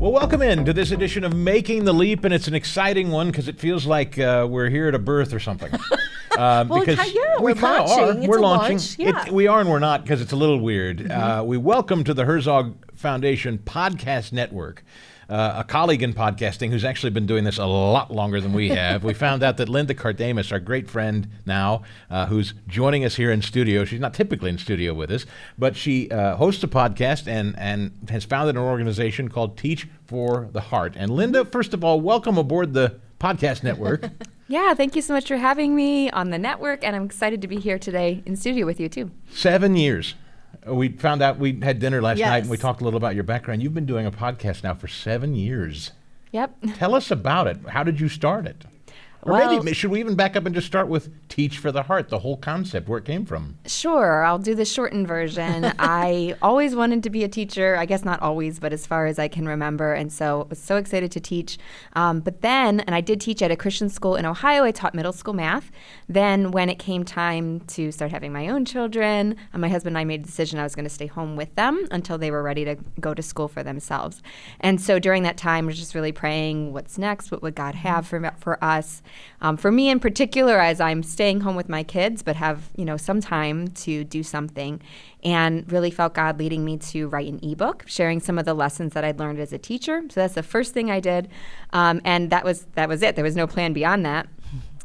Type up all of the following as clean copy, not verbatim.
Well, welcome in to this edition of Making the Leap, and it's an exciting one because it feels like we're here at a birth or something. Because we we're launching. we're launching. Launch, yeah. We are and we're not because it's a little weird. We welcome to the Herzog Foundation Podcast Network a colleague in podcasting who's actually been doing this a lot longer than we have. We found out that Linda Kardamis, our great friend now, who's joining us here in studio. She's not typically in studio with us, but she hosts a podcast and has founded an organization called Teach for the Heart. And Linda, first of all, welcome aboard the podcast network. Yeah, thank you so much for having me on the network, and I'm excited to be here today in studio with you too. 7 years. We found out, we had dinner last Yes. night and we talked a little about your background. You've been doing a podcast now for 7 years. Yep. Tell us about it. How did you start it? Or Well- maybe should we even back up and just start with Teach for the Heart, the whole concept, where it came from? Sure, I'll do the shortened version. I always wanted to be a teacher. I guess not always, but as far as I can remember. And so I was so excited to teach. But then, and I did teach at a Christian school in Ohio. I taught middle school math. Then when it came time to start having my own children, my husband and I made a decision I was going to stay home with them until they were ready to go to school for themselves. And so during that time, I was just really praying, what's next? What would God have for us? For me in particular, as I'm staying home with my kids, but have some time to do something, and really felt God leading me to write an ebook, sharing some of the lessons that I'd learned as a teacher. So that's the first thing I did, and that was it. There was no plan beyond that.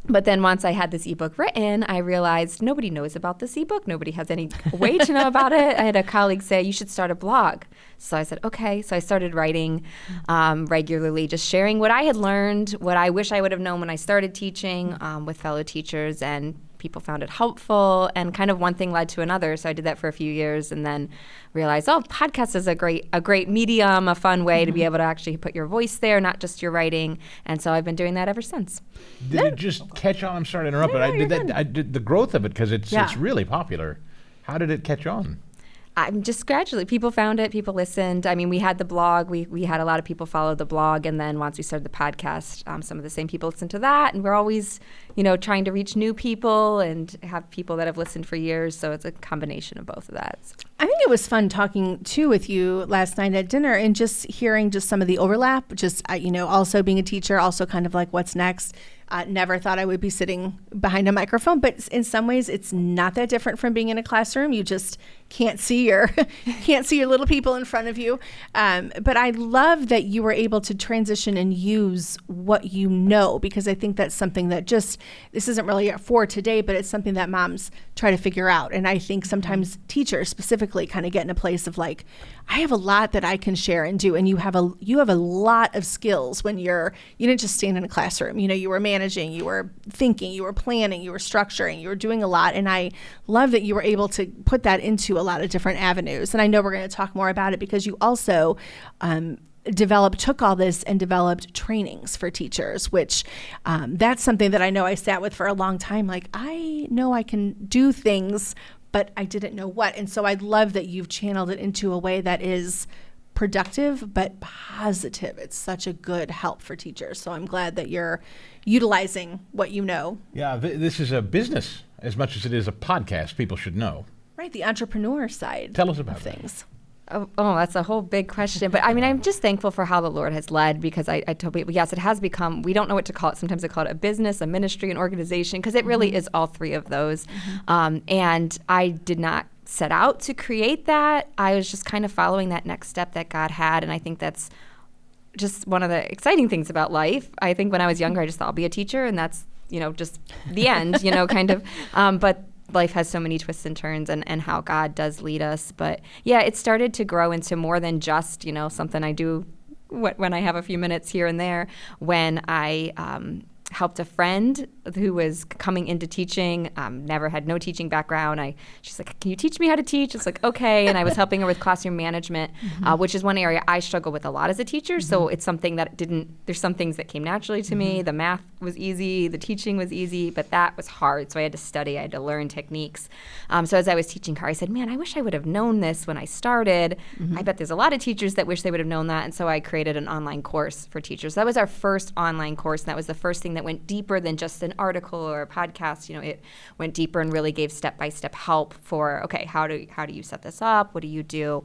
But then once I had this ebook written, I realized nobody knows about this ebook. Nobody has any way to know about it. I had a colleague say, you should start a blog. So I said, okay. So I started writing regularly, just sharing what I had learned, what I wish I would have known when I started teaching with fellow teachers, and people found it helpful, and kind of one thing led to another. So I did that for a few years and then realized, podcast is a great medium, a fun way to be able to actually put your voice there, not just your writing. And so I've been doing that ever since. Did it just catch on? I'm sorry to interrupt, but I did the growth of it because it's really popular. How did it catch on? I'm just gradually. People found it. People listened. I mean, we had the blog. We had a lot of people follow the blog. And then once we started the podcast, some of the same people listened to that. And we're always, trying to reach new people and have people that have listened for years. So it's a combination of both of that. I think it was fun talking too with you last night at dinner and just hearing just some of the overlap, just, also being a teacher, also kind of like what's next. Never thought I would be sitting behind a microphone, but in some ways it's not that different from being in a classroom. You just can't see your little people in front of you. But I love that you were able to transition and use what you know, because I think that's something that this isn't really for today, but it's something that moms try to figure out. And I think sometimes teachers specifically kind of get in a place of like, I have a lot that I can share and do. And you have a lot of skills when you didn't just stand in a classroom. You were managing, you were thinking, you were planning, you were structuring, you were doing a lot. And I love that you were able to put that into a lot of different avenues. And I know we're going to talk more about it because you also took all this and developed trainings for teachers, which that's something that I know I sat with for a long time. Like, I know I can do things, but I didn't know what. And so I love that you've channeled it into a way that is productive but positive. It's such a good help for teachers. So I'm glad that you're utilizing what you know. Yeah, this is a business as much as it is a podcast. People should know. Right, the entrepreneur side. Tell us about things. Oh, that's a whole big question. But I mean, I'm just thankful for how the Lord has led, because I told people, yes, it has become, we don't know what to call it. Sometimes I call it a business, a ministry, an organization, because it really is all three of those. And I did not set out to create that. I was just kind of following that next step that God had. And I think that's just one of the exciting things about life. I think when I was younger, I just thought I'll be a teacher, and that's, just the end, kind of. But life has so many twists and turns, and how God does lead us. But yeah, it started to grow into more than just, something I do when I have a few minutes here and there. When I helped a friend who was coming into teaching, never had no teaching background. She's like, can you teach me how to teach? It's like, okay. And I was helping her with classroom management, which is one area I struggle with a lot as a teacher. So it's something that there's some things that came naturally to me. The math was easy, the teaching was easy, but that was hard. So I had to study, I had to learn techniques. So as I was teaching her, I said, man, I wish I would have known this when I started. I bet there's a lot of teachers that wish they would have known that. And so I created an online course for teachers. That was our first online course, and that was the first thing that it went deeper than just an article or a podcast. It went deeper and really gave step-by-step help for, okay, how do you set this up? What do you do?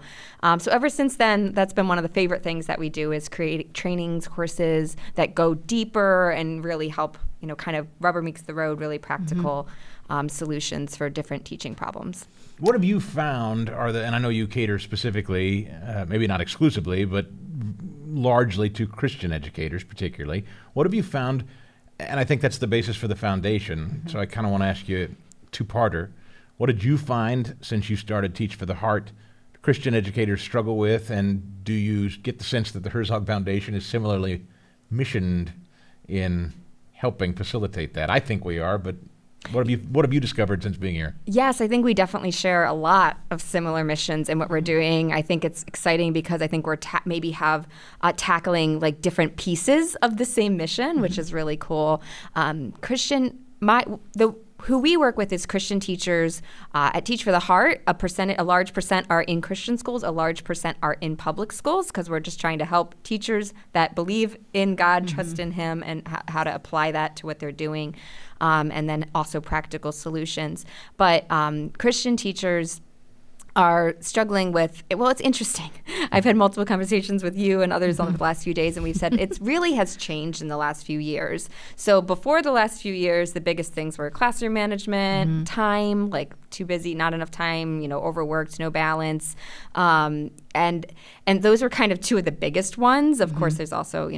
So ever since then, that's been one of the favorite things that we do is create trainings, courses that go deeper and really help, kind of rubber meets the road, really practical solutions for different teaching problems. What have you found and I know you cater specifically, maybe not exclusively, but largely to Christian educators particularly. What have you found, and I think that's the basis for the foundation, so I kind of want to ask you a two-parter. What did you find since you started Teach for the Heart Christian educators struggle with, and do you get the sense that the Herzog Foundation is similarly missioned in helping facilitate that? I think we are, but what have you discovered since being here? Yes, I think we definitely share a lot of similar missions in what we're doing. I think it's exciting because I think we're tackling like different pieces of the same mission, which is really cool. Who we work with is Christian teachers at Teach for the Heart. A large percent are in Christian schools, a large percent are in public schools, because we're just trying to help teachers that believe in God, trust in Him, and how to apply that to what they're doing, and then also practical solutions. But Christian teachers are struggling with, well, it's interesting. I've had multiple conversations with you and others on the last few days, and we've said it really has changed in the last few years. So before the last few years, the biggest things were classroom management, time, like too busy, not enough time, overworked, no balance. And those are kind of two of the biggest ones. Of course, there's also,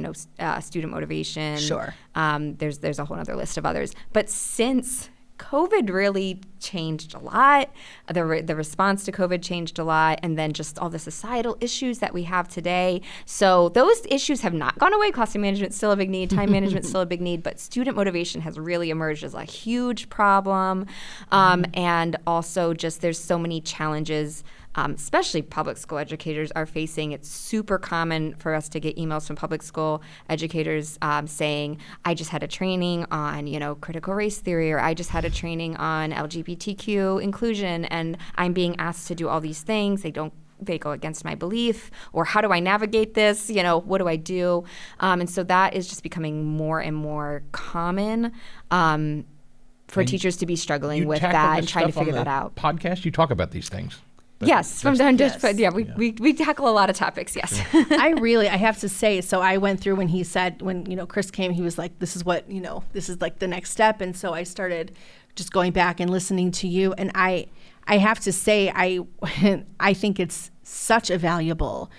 student motivation. Sure. There's a whole other list of others. But since COVID really changed a lot. The response to COVID changed a lot, and then just all the societal issues that we have today. So those issues have not gone away. Classroom management is still a big need. Time management is still a big need, but student motivation has really emerged as a huge problem. And also just there's so many challenges, especially public school educators are facing. It's super common for us to get emails from public school educators saying, I just had a training on, critical race theory, or I just had a training on LGBTQ inclusion, and I'm being asked to do all these things. They go against my belief, or how do I navigate this? What do I do? And so that is just becoming more and more common for teachers to be struggling with that and trying to figure that out. Podcast, you talk about these things. Yes, from time to time. Yeah, we tackle a lot of topics. Yes, I have to say. So I went through when Chris came, he was like, "This is what this is like the next step," and so I started just going back and listening to you, and I have to say, I think it's such a valuable.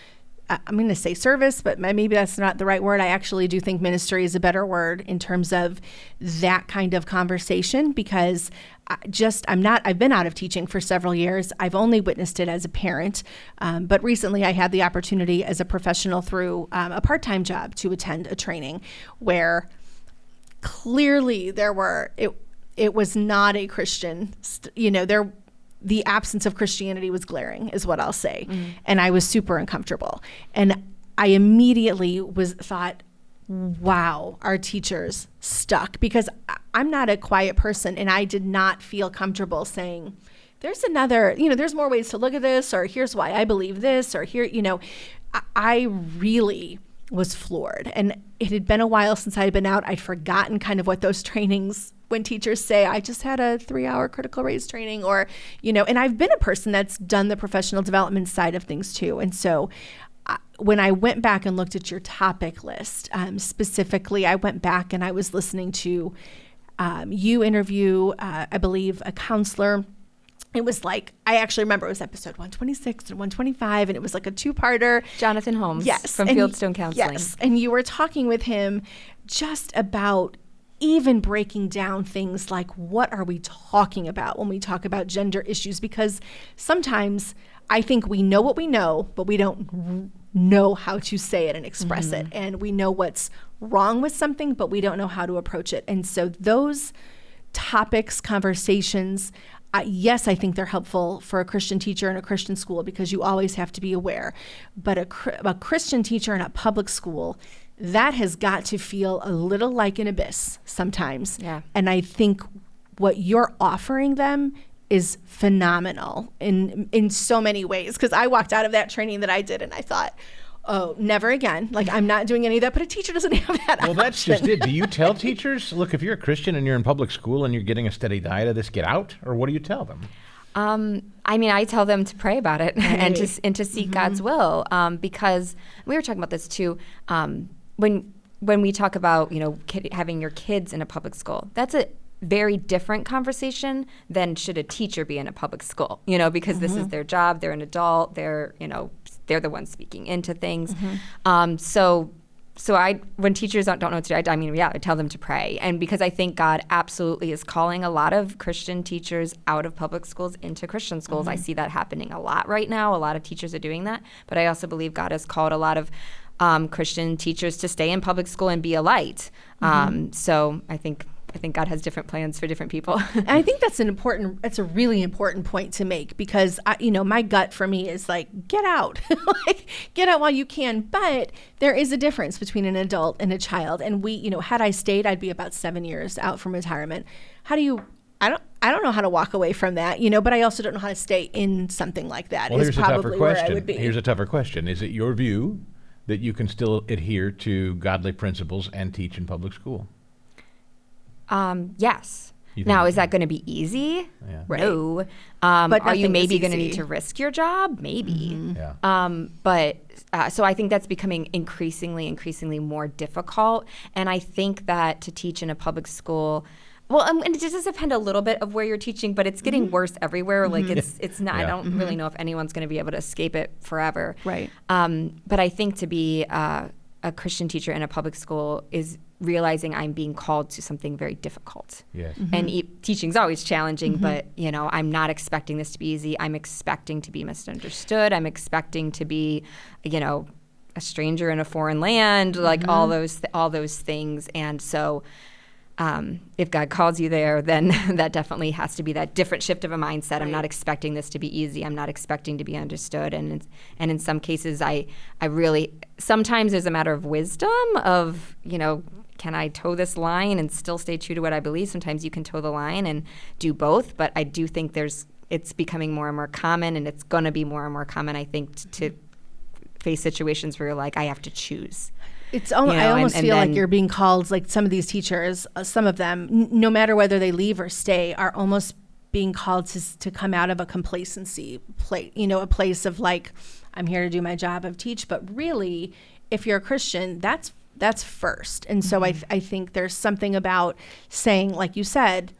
I'm going to say service, but maybe that's not the right word. I actually do think ministry is a better word in terms of that kind of conversation, because I've been out of teaching for several years. I've only witnessed it as a parent, but recently I had the opportunity as a professional through a part-time job to attend a training where clearly it was not a Christian, the absence of Christianity was glaring, is what I'll say. And I was super uncomfortable. And I immediately thought, wow, our teachers stuck, because I'm not a quiet person, and I did not feel comfortable saying, there's there's more ways to look at this, or here's why I believe this, or here, I really was floored. And it had been a while since I had been out. I'd forgotten kind of what those trainings, when teachers say, I just had a 3-hour critical race training, or, and I've been a person that's done the professional development side of things too. And so when I went back and looked at your topic list, specifically, I went back and I was listening to you interview, I believe, a counselor. It was like, I actually remember it was episode 126 and 125, and it was like a two-parter. Jonathan Holmes, yes, from Fieldstone Counseling. Yes, and you were talking with him just about even breaking down things like, what are we talking about when we talk about gender issues? Because sometimes I think we know what we know, but we don't know how to say it and express it. And we know what's wrong with something, but we don't know how to approach it. And so those topics, conversations, yes, I think they're helpful for a Christian teacher in a Christian school, because you always have to be aware. But a Christian teacher in a public school, that has got to feel a little like an abyss sometimes. Yeah. And I think what you're offering them is phenomenal in so many ways, because I walked out of that training that I did and I thought, Oh, never again. Like, I'm not doing any of that, but a teacher doesn't have that Well, that's option. just it. Do you tell teachers, look, if you're a Christian and you're in public school and you're getting a steady diet of this, get out? Or what do you tell them? I mean, I tell them to pray about it and Right. to seek God's will, because we were talking about this too. When we talk about having your kids in a public school, that's a very different conversation than should a teacher be in a public school. Because this is their job. They're an adult. They're the ones speaking into things. So when teachers don't know what to do, I tell them to pray. And because I think God absolutely is calling a lot of Christian teachers out of public schools into Christian schools. I see that happening a lot right now. A lot of teachers are doing that. But I also believe God has called a lot of Christian teachers to stay in public school and be a light. So I think God has different plans for different people. And I think that's a really important point to make, because my gut for me is like, get out, like, get out while you can. But there is a difference between an adult and a child. And had I stayed, I'd be about 7 years out from retirement. I don't know how to walk away from that, but I also don't know how to stay in something like that. Well, is here's a tougher probably where I question. would be. Here's a tougher question. Is it your view that you can still adhere to godly principles and teach in public school? Yes. You Now, think- is that going to be easy? Right. No. But are you nothing is maybe going to easy. need to risk your job? Maybe. Yeah. So I think that's becoming increasingly more difficult. And I think that to teach in a public school, and it just does depend a little bit of where you're teaching, but it's getting worse everywhere. Like it's not. Yeah. I don't really know if anyone's going to be able to escape it forever. Right. But I think to be a Christian teacher in a public school is realizing I'm being called to something very difficult. Yes. And teaching's always challenging, but I'm not expecting this to be easy. I'm expecting to be misunderstood. I'm expecting to be, a stranger in a foreign land, like all those things. And so, if God calls you there, then that definitely has to be that different shift of a mindset. I'm not expecting this to be easy. I'm not expecting to be understood. And in some cases, I really, sometimes there's a matter of wisdom of, can I toe this line and still stay true to what I believe? Sometimes you can toe the line and do both. But I do think it's becoming more and more common, and it's going to be more and more common, I think, to face situations where you're like, I have to choose. I almost and feel like then- you're being called, like some of these teachers, some of them, no matter whether they leave or stay, are almost being called to come out of a complacency place, a place of like, I'm here to do my job of teach. But really, if you're a Christian, that's first. And so I think there's something about saying, like you said,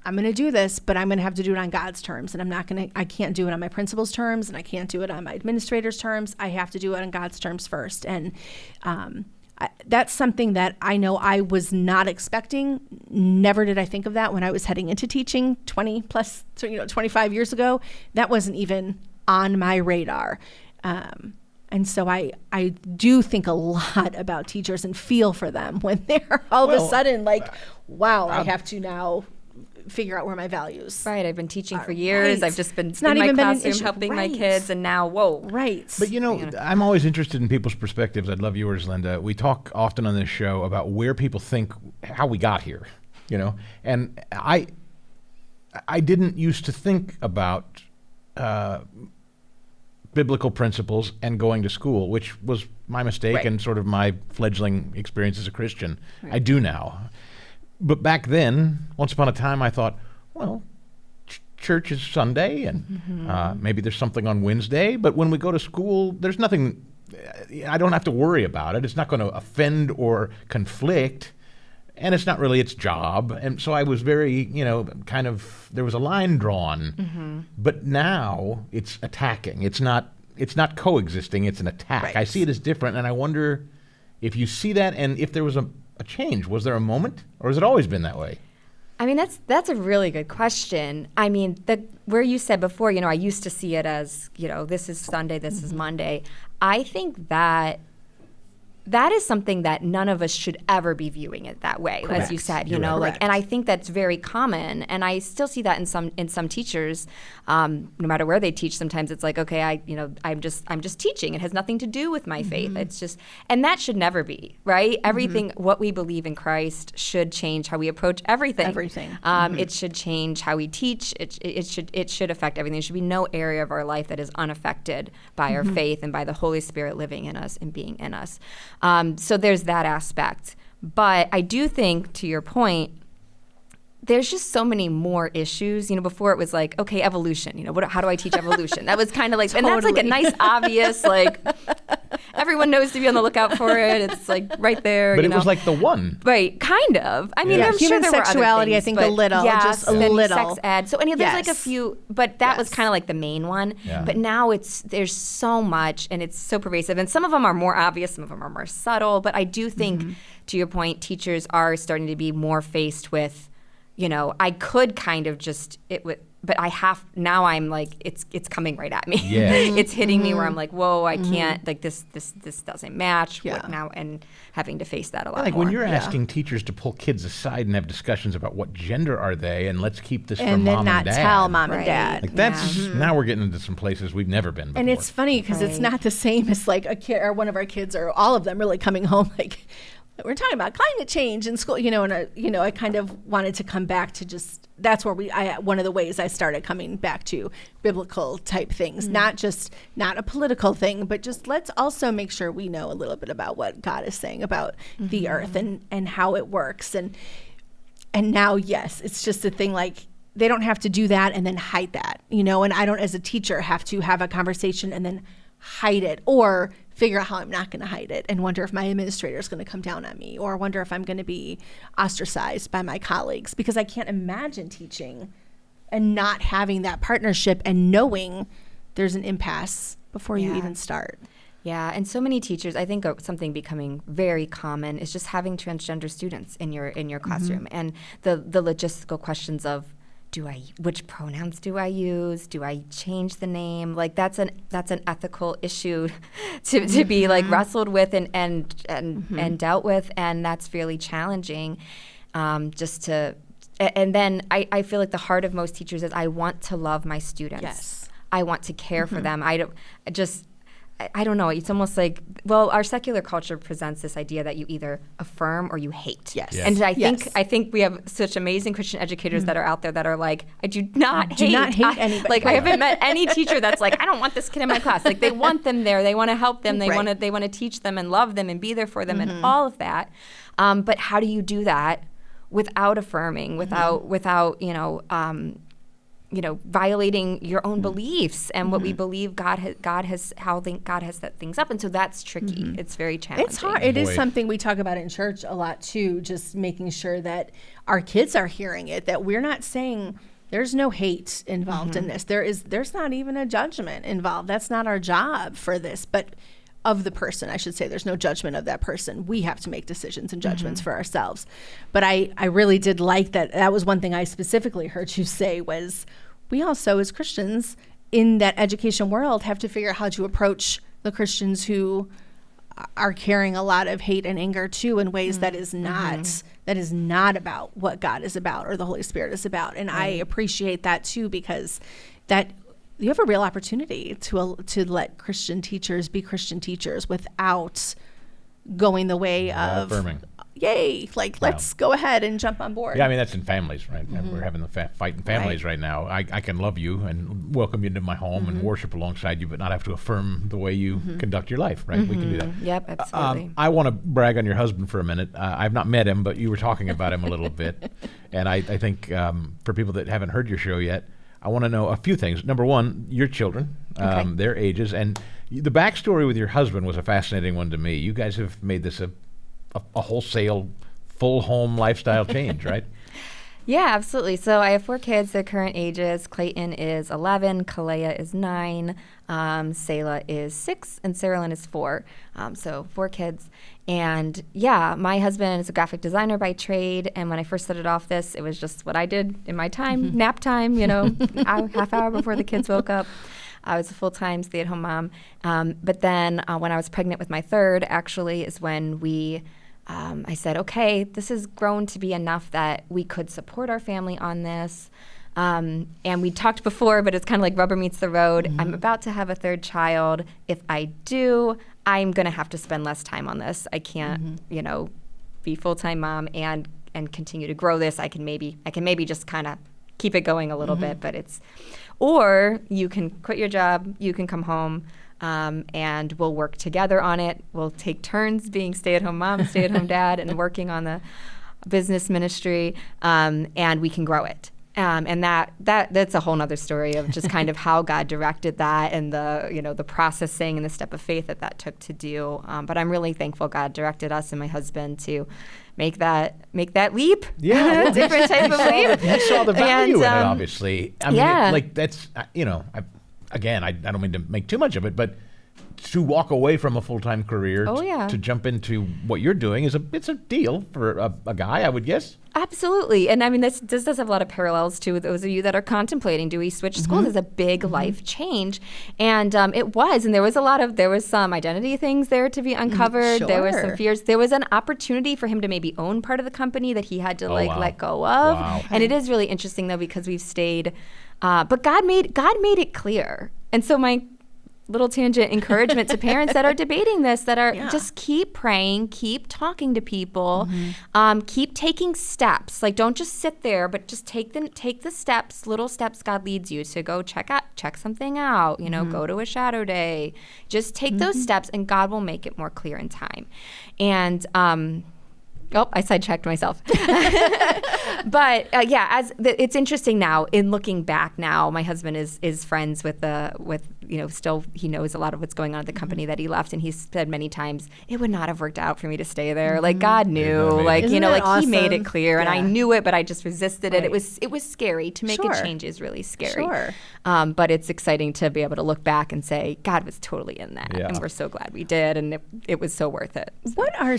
I'm going to do this, but I'm going to have to do it on God's terms. And I can't do it on my principal's terms, and I can't do it on my administrator's terms. I have to do it on God's terms first. And that's something that I know I was not expecting. Never did I think of that when I was heading into teaching 25 years ago. That wasn't even on my radar. And so I do think a lot about teachers and feel for them when they're all of a sudden like, wow, I have to now figure out where my values. Right. I've been teaching for years. Right. I've just been It's not in my even been an classroom issue. helping my Right. kids, and now, whoa. Right. But I'm always interested in people's perspectives. I'd love yours, Linda. We talk often on this show about where people think how we got here, and I didn't used to think about biblical principles and going to school, which was my mistake Right. and sort of my fledgling experience as a Christian. Right. I do now. But back then, once upon a time, I thought, well, church is Sunday, and maybe there's something on Wednesday. But when we go to school, there's nothing. I don't have to worry about it. It's not going to offend or conflict, and it's not really its job. And so I was very, there was a line drawn. But now it's attacking. It's not coexisting. It's an attack. Right. I see it as different, and I wonder if you see that, and if there was a change. Was there a moment, or has it always been that way? I mean, that's a really good question. I mean, where you said before, I used to see it as, this is Sunday, this is Monday. I think that that is something that none of us should ever be viewing it that way, as you said, you know, like, and I think that's very common, and I still see that in some teachers, no matter where they teach. Sometimes it's like, okay, I'm just teaching. It has nothing to do with my faith. It's just, and that should never be, right? Everything, what we believe in Christ should change how we approach everything. It should change how we teach. It should affect everything. There should be no area of our life that is unaffected by our faith and by the Holy Spirit living in us and being in us. So there's that aspect. But I do think, to your point, there's just so many more issues. Before it was like, okay, evolution. How do I teach evolution? That was kind of like, and that's like a nice, obvious, like, everyone knows to be on the lookout for it. It's like right there. But it was like the one. Right, kind of. I mean, I'm sure there were other sexuality, things, I think a little, just a little. Sex ed. So there's like a few, but that was kind of like the main one. Yeah. But now there's so much, and it's so pervasive. And some of them are more obvious, some of them are more subtle. But I do think, to your point, teachers are starting to be more faced with, I could kind of just but I have now. I'm like, it's coming right at me. Yeah. It's hitting me where I'm like, whoa, I can't. Like this doesn't match. Yeah. What now? And having to face that a lot. Like more. when you're asking teachers to pull kids aside and have discussions about what gender are they, and let's keep this and from then mom not and dad. tell mom and Right. dad. Like that's now we're getting into some places we've never been before. And it's funny because it's not the same as like a kid or one of our kids or all of them really coming home like, we're talking about climate change in school, and I kind of wanted to come back to just, that's where one of the ways I started coming back to biblical type things, not a political thing, but just let's also make sure we know a little bit about what God is saying about the earth and how it works. And now, yes, it's just a thing like, they don't have to do that and then hide that, and I don't as a teacher have to have a conversation and then hide it or figure out how I'm not going to hide it and wonder if my administrator is going to come down on me or wonder if I'm going to be ostracized by my colleagues, because I can't imagine teaching and not having that partnership and knowing there's an impasse before you even start. Yeah, and so many teachers, I think something becoming very common is just having transgender students in your classroom, and the logistical questions of, which pronouns do I use? Do I change the name? Like that's an ethical issue to be like wrestled with and dealt with, and that's fairly challenging. And then I feel like the heart of most teachers is I want to love my students. Yes. I want to care for them. I don't know. It's almost like, well, our secular culture presents this idea that you either affirm or you hate. Yes. Yes. And I think we have such amazing Christian educators that are out there that are like, I do not hate anybody. Like I haven't met any teacher that's like, I don't want this kid in my class. Like they want them there. They want to help them. They want to teach them and love them and be there for them and all of that. But how do you do that without affirming, without violating your own beliefs and what we believe God has set things up, and so that's tricky. It's very challenging. It's hard. It is something we talk about in church a lot too. Just making sure that our kids are hearing it. That we're not saying there's no hate involved in this. There's not even a judgment involved. That's not our job for this, but of the person, I should say. There's no judgment of that person. We have to make decisions and judgments for ourselves. But I really did like that. That was one thing I specifically heard you say was, we also as Christians in that education world have to figure out how to approach the Christians who are carrying a lot of hate and anger too in ways that is not about what God is about or the Holy Spirit is about. And I appreciate that too, because that you have a real opportunity to let Christian teachers be Christian teachers without going the way of affirming. Yay, like let's go ahead and jump on board. Yeah, I mean that's in families, right? We're having the fight in families right now. I can love you and welcome you into my home and worship alongside you, but not have to affirm the way you conduct your life, right? We can do that. Yep, absolutely. I want to brag on your husband for a minute. I've not met him, but you were talking about him a little bit, and I think for people that haven't heard your show yet, I want to know a few things. Number one, your children, their ages, and the backstory with your husband was a fascinating one to me. You guys have made this a wholesale, full home lifestyle change, right? Yeah, absolutely. So I have 4 kids. Their current ages: Clayton is 11, Kalea is 9, Selah is 6, and Sarah is 4. So 4 kids. And yeah, my husband is a graphic designer by trade. And when I first started off this, it was just what I did in my time, nap time, half hour before the kids woke up. I was a full-time stay-at-home mom. But then when I was pregnant with my third, actually, is when I said, okay, this has grown to be enough that we could support our family on this. And we talked before, but it's kind of like rubber meets the road. I'm about to have a third child. If I do, I'm going to have to spend less time on this. I can't, be full-time mom and continue to grow this. I can maybe just kind of keep it going a little bit, but or you can quit your job, you can come home, and we'll work together on it. We'll take turns being stay-at-home mom, stay-at-home dad, and working on the business ministry, and we can grow it. And that's a whole nother story of just kind of how God directed that and the processing and the step of faith that took to do. But I'm really thankful God directed us and my husband to make that leap. Yeah, a different type of leap. You saw the value in it, obviously. I mean, that's I don't mean to make too much of it, but to walk away from a full-time career to jump into what you're doing it's a deal for a guy, I would guess. Absolutely. And I mean, this does have a lot of parallels to those of you that are contemplating, do we switch schools? It's a big life change. And it was, and there was some identity things there to be uncovered. Sure. There were some fears. There was an opportunity for him to maybe own part of the company that he had to let go of. Wow. And it is really interesting though, because we've stayed, but God made it clear. And so my little tangent encouragement to parents that are debating this, that are just keep praying, keep talking to people, keep taking steps. Like, don't just sit there, but just take the steps, little steps God leads you to go check something out, go to a shadow day. Just take those steps and God will make it more clear in time. And I sidetracked myself. But it's interesting now in looking back now, my husband is friends with still he knows a lot of what's going on at the company that he left, and he's said many times, it would not have worked out for me to stay there. Like God knew, awesome? He made it clear and I knew it, but I just resisted it. Right. It was scary to make a change is really scary. Sure. But it's exciting to be able to look back and say, God was totally in that. Yeah. And we're so glad we did. And it was so worth it. What are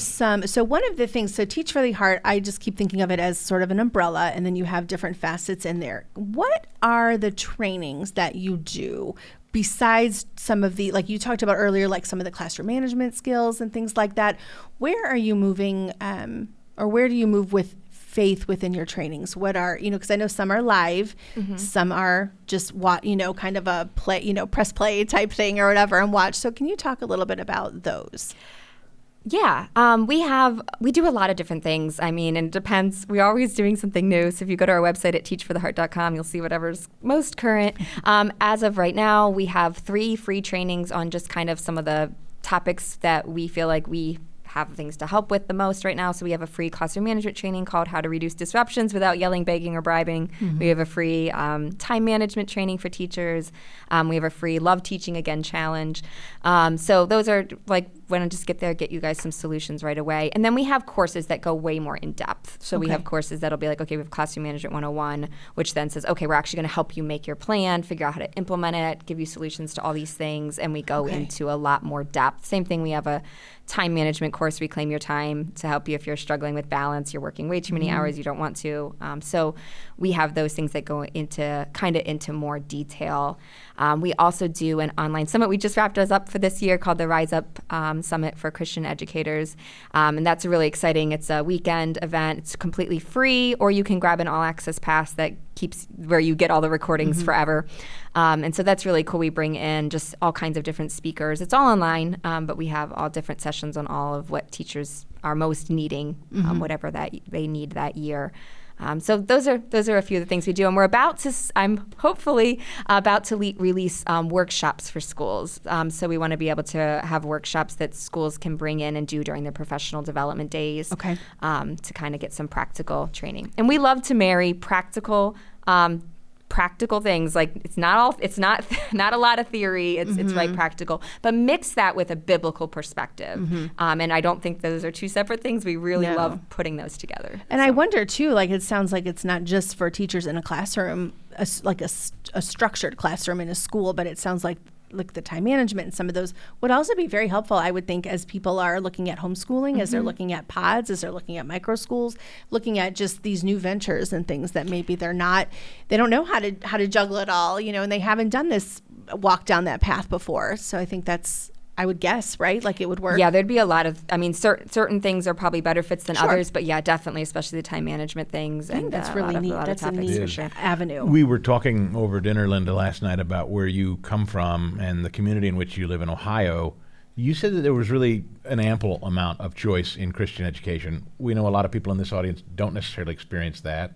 one of the things, Teach for the Heart, I just keep thinking of it as sort of an umbrella, and then you have different facets in there. What are the trainings that you do besides some of the, like you talked about earlier, like some of the classroom management skills and things like that? Where are you moving, or where do you move with faith within your trainings? What are, because I know some are live, some are just kind of a play, press play type thing or whatever and watch. So can you talk a little bit about those? Yeah, we do a lot of different things. I mean, and it depends. We're always doing something new. So if you go to our website at teachfortheheart.com, you'll see whatever's most current. As of right now, we have 3 free trainings on just kind of some of the topics that we feel like we have things to help with the most right now. So we have a free classroom management training called How to Reduce Disruptions Without Yelling, Begging, or Bribing. We have a free time management training for teachers. We have a free Love Teaching Again challenge. So those are like, when I just get you guys some solutions right away. And then we have courses that go way more in depth. So we have courses that'll be like, okay, we have Classroom Management 101, which then says, okay, we're actually going to help you make your plan, figure out how to implement it, give you solutions to all these things. And we go into a lot more depth. Same thing, we have a time management course, Reclaim Your Time, to help you if you're struggling with balance, you're working way too many hours, you don't want to. So we have those things that go into more detail. We also do an online summit. We just wrapped us up for this year called the Rise Up Summit for Christian Educators. And that's really exciting. It's a weekend event. It's completely free, or you can grab an all-access pass that where you get all the recordings forever. And so that's really cool. We bring in just all kinds of different speakers. It's all online, but we have all different sessions on all of what teachers are most needing, whatever that they need that year. So those are a few of the things we do, and I'm hopefully about to release workshops for schools. So we want to be able to have workshops that schools can bring in and do during their professional development days. Okay. To kind of get some practical training, and we love to marry practical things. Like it's not a lot of theory. It's right practical, but mix that with a biblical perspective. And I don't think those are two separate things. We really love putting those together. And I wonder too, like it sounds like it's not just for teachers in a classroom, like a structured classroom in a school, but it sounds like the time management and some of those would also be very helpful, I would think, as people are looking at homeschooling, as they're looking at pods, as they're looking at micro schools, looking at just these new ventures and things that maybe they don't know how to juggle it all, and they haven't done this walked down that path before. So I think that's, I would guess, right? Like it would work. Yeah, there'd be a lot of, I mean, certain things are probably better fits than Sure. others, but yeah, definitely, especially the time management things. I think And that's really a neat. lot of That's a topics neat for sure. avenue. We were talking over dinner, Linda, last night about where you come from and the community in which you live in Ohio. You said that there was really an ample amount of choice in Christian education. We know a lot of people in this audience don't necessarily experience that.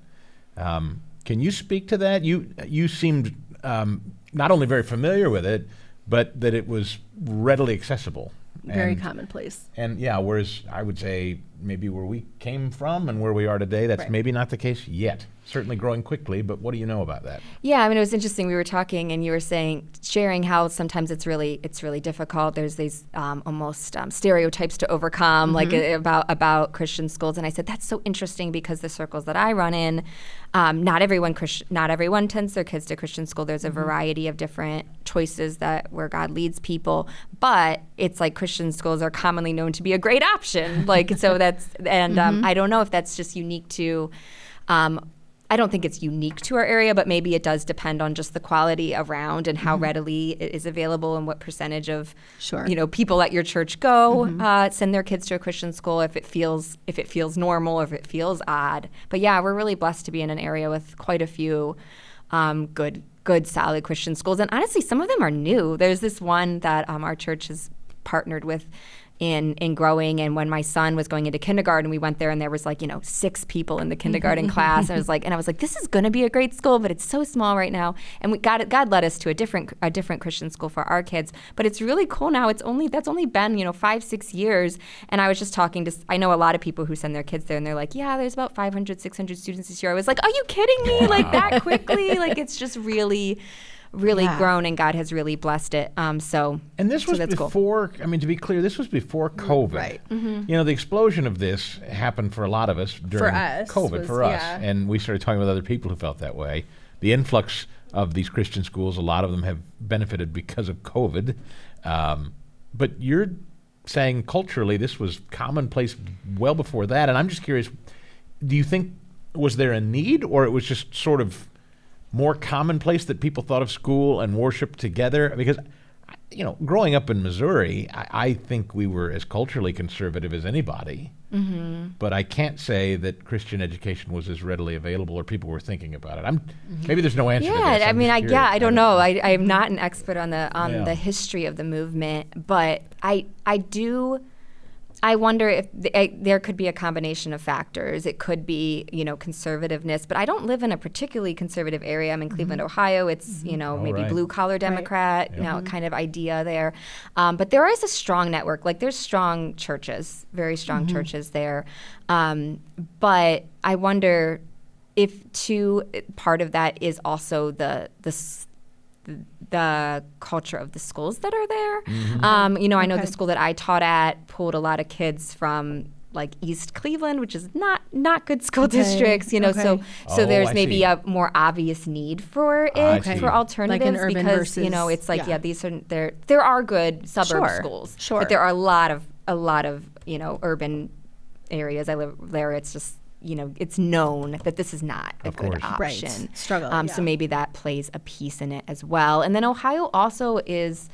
Can you speak to that? You seemed not only very familiar with it, but that it was readily accessible. Very And- commonplace. And yeah, whereas I would say maybe where we came from and where we are today, that's Right. maybe not the case yet. Certainly growing quickly, but what do you know about that? Yeah, I mean, it was interesting. We were talking, and you were sharing how sometimes it's really difficult. There's these almost stereotypes to overcome, like about Christian schools. And I said that's so interesting because the circles that I run in, not everyone tends their kids to Christian school. There's a variety of different choices where God leads people, but it's like Christian schools are commonly known to be a great option. Like so that's and I don't know if that's just unique to. I don't think it's unique to our area, but maybe it does depend on just the quality around and how readily it is available and what percentage of Sure. people at your church go send their kids to a Christian school if it feels normal or if it feels odd. But yeah, we're really blessed to be in an area with quite a few good solid Christian schools, and honestly, some of them are new. There's this one that our church has partnered with in growing. And when my son was going into kindergarten, we went there and there was 6 people in the kindergarten class. And I was like, this is going to be a great school, but it's so small right now. And God led us to a different Christian school for our kids. But it's really cool now. That's only been 5-6 years. And I was just talking to, I know a lot of people who send their kids there and they're like, yeah, there's about 500-600 students this year. I was like, are you kidding me? Like that quickly? Like it's just really grown, and God has really blessed it. And this was that's cool. before, I mean, to be clear, this was before COVID. Right. The explosion of this happened for a lot of us during us COVID, was- for us. yeah. And we started talking with other people who felt that way. The influx of these Christian schools, a lot of them have benefited because of COVID. But you're saying culturally this was commonplace well before that. And I'm just curious, do you think, was there a need, or it was just sort of more commonplace that people thought of school and worship together? Because, growing up in Missouri, I think we were as culturally conservative as anybody. But I can't say that Christian education was as readily available or people were thinking about it. Maybe there's no answer to this. Yeah, I I'm mean, just curious. I don't know. I am not an expert on the Yeah. the history of the movement, but I wonder if there could be a combination of factors. It could be, conservativeness, but I don't live in a particularly conservative area. I'm in Cleveland, Ohio. It's, maybe right. blue collar Democrat, kind of idea there. But there is a strong network. Like there's strong churches, very strong churches there. But I wonder if part of that is also the culture of the schools that are there. I know the school that I taught at pulled a lot of kids from like East Cleveland, which is not good school districts, so there's I maybe see. a more obvious need for I it see. for alternatives Like an urban because versus- it's like yeah. these are there are good suburb Sure, schools, sure. but there are a lot of urban areas. I live there. It's just it's known that this is not a Of good course. option. Right. Struggle, So yeah. maybe that plays a piece in it as well. And then Ohio also is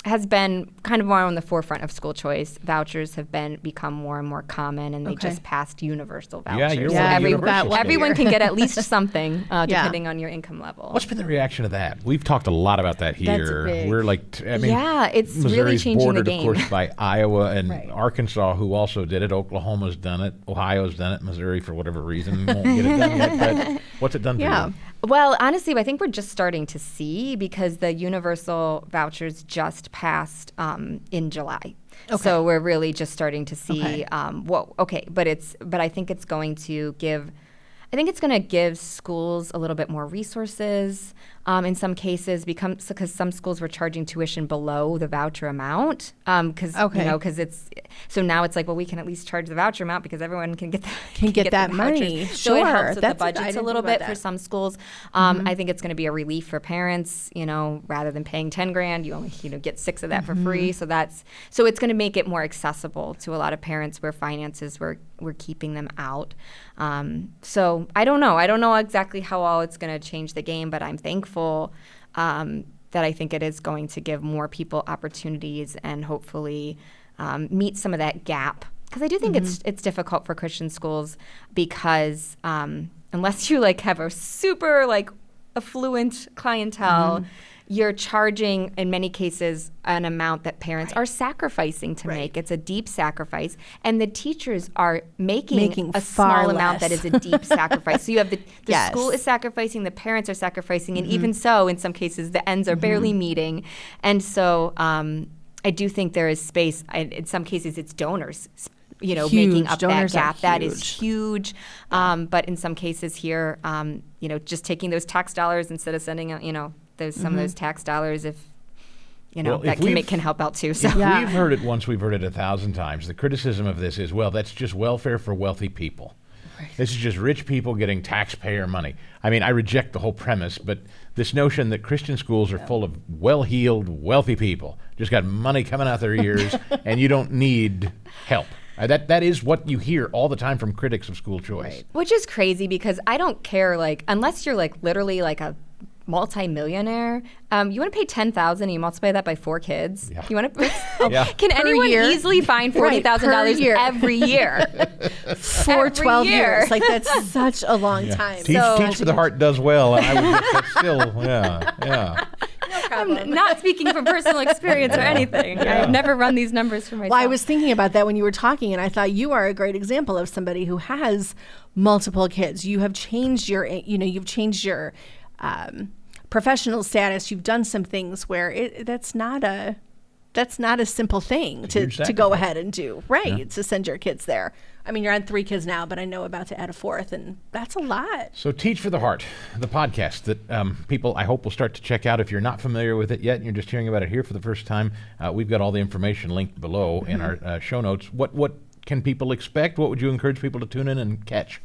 has been kind of more on the forefront of school choice. Vouchers have become more and more common, and they Okay. just passed universal Yeah, vouchers. you're So one of the every- universal states. everyone can get at least something, Yeah. depending on your income level. What's been the reaction to that? We've talked a lot about that here. big. We're like, Yeah, it's really Missouri's changing the bordered, game. of course, by Iowa and Right. Arkansas, who also did it. Oklahoma's done it. Ohio's done it. Missouri, for whatever reason, won't get it done yet. But what's it done Yeah. for you? Well, honestly, I think we're just starting to see because the universal vouchers just passed in July. Okay. So we're really just starting to see Okay. but I think it's going to give schools a little bit more resources. In some cases, because some schools were charging tuition below the voucher amount. Because it's so now it's like, well, we can at least charge the voucher amount because everyone can get get that the money. vouchers. So it Sure. helps with That's- the I budgets a didn't little think about bit for that. some schools. I think it's going to be a relief for parents. Rather than paying $10,000, you only get 6 of that for free. So it's going to make it more accessible to a lot of parents where finances were keeping them out. So I don't know. I don't know exactly how all it's going to change the game, but I'm thankful that I think it is going to give more people opportunities and hopefully meet some of that gap. Because I do think it's difficult for Christian schools because unless you like have a super like affluent clientele, you're charging in many cases an amount that parents are sacrificing to make. It's a deep sacrifice, and the teachers are making a small amount that is a deep sacrifice. So you have the school is sacrificing, the parents are sacrificing, and even so, in some cases, the ends are barely meeting. And so I do think there is space. In some cases, it's donors. Making up that gap. That is huge. But in some cases here, just taking those tax dollars instead of sending out, some of those tax dollars, if that can help out too. So we've heard it once, we've heard it 1,000 times. The criticism of this is, well, that's just welfare for wealthy people. Right. This is just rich people getting taxpayer money. I mean, I reject the whole premise, but this notion that Christian schools are full of well-heeled, wealthy people, just got money coming out their ears, and you don't need help. That is what you hear all the time from critics of school choice. Right. Which is crazy because I don't care, unless you're literally a multi-millionaire, you want to pay $10,000 and you multiply that by 4 kids. Yeah. You want to? Can anyone easily find $40,000 every year for 12 years? That's such a long time. Teach for the Heart does well, and I would guess that's still yeah. I'm not speaking from personal experience or anything. I've never run these numbers for myself. Well, I was thinking about that when you were talking, and I thought you are a great example of somebody who has multiple kids. You have changed your, professional status. You've done some things where that's not a simple thing to go ahead and do, right? To send your kids there. I mean, you're on 3 kids now, but I know about to add a 4th, and that's a lot. So Teach for the Heart, the podcast that people, I hope, will start to check out. If you're not familiar with it yet and you're just hearing about it here for the first time, we've got all the information linked below in our show notes. What can people expect? What would you encourage people to tune in and catch?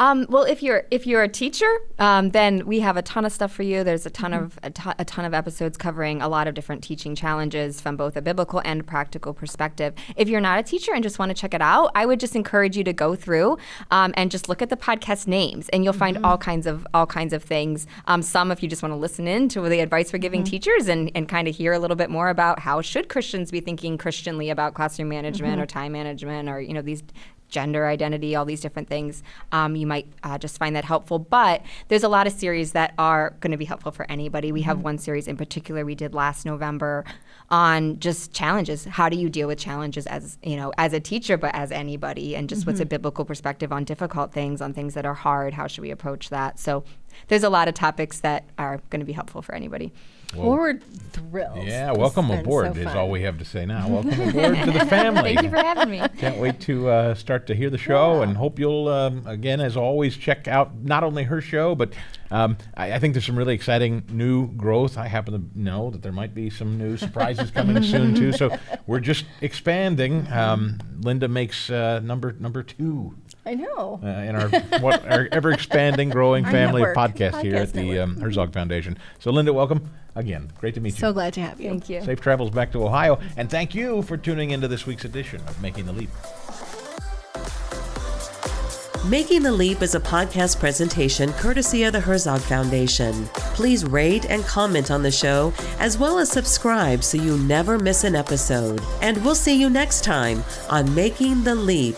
Well, if you're a teacher, then we have a ton of stuff for you. There's a ton of episodes covering a lot of different teaching challenges from both a biblical and practical perspective. If you're not a teacher and just want to check it out, I would just encourage you to go through and just look at the podcast names, and you'll find all kinds of things. Some, if you just want to listen in to the advice we're giving teachers and kind of hear a little bit more about how should Christians be thinking Christianly about classroom management or time management or these gender identity, all these different things, you might just find that helpful. But there's a lot of series that are going to be helpful for anybody. We have one series in particular we did last November on just challenges. How do you deal with challenges as a teacher, but as anybody, and just what's a biblical perspective on difficult things, on things that are hard? How should we approach that? So there's a lot of topics that are going to be helpful for anybody. Well, we're thrilled. Yeah, welcome aboard is all we have to say now. Welcome aboard to the family. Thank you for having me. Can't wait to start to hear the show, and hope you'll, again, as always, check out not only her show, but I think there's some really exciting new growth. I happen to know that there might be some new surprises coming soon, too. So we're just expanding. Linda makes number 2. I know. In our ever-expanding, growing family of podcasts here at the Herzog Foundation. So, Linda, welcome. Again, great to meet you. So glad to have you. Thank you. Safe travels back to Ohio. And thank you for tuning into this week's edition of Making the Leap. Making the Leap is a podcast presentation courtesy of the Herzog Foundation. Please rate and comment on the show, as well as subscribe so you never miss an episode. And we'll see you next time on Making the Leap.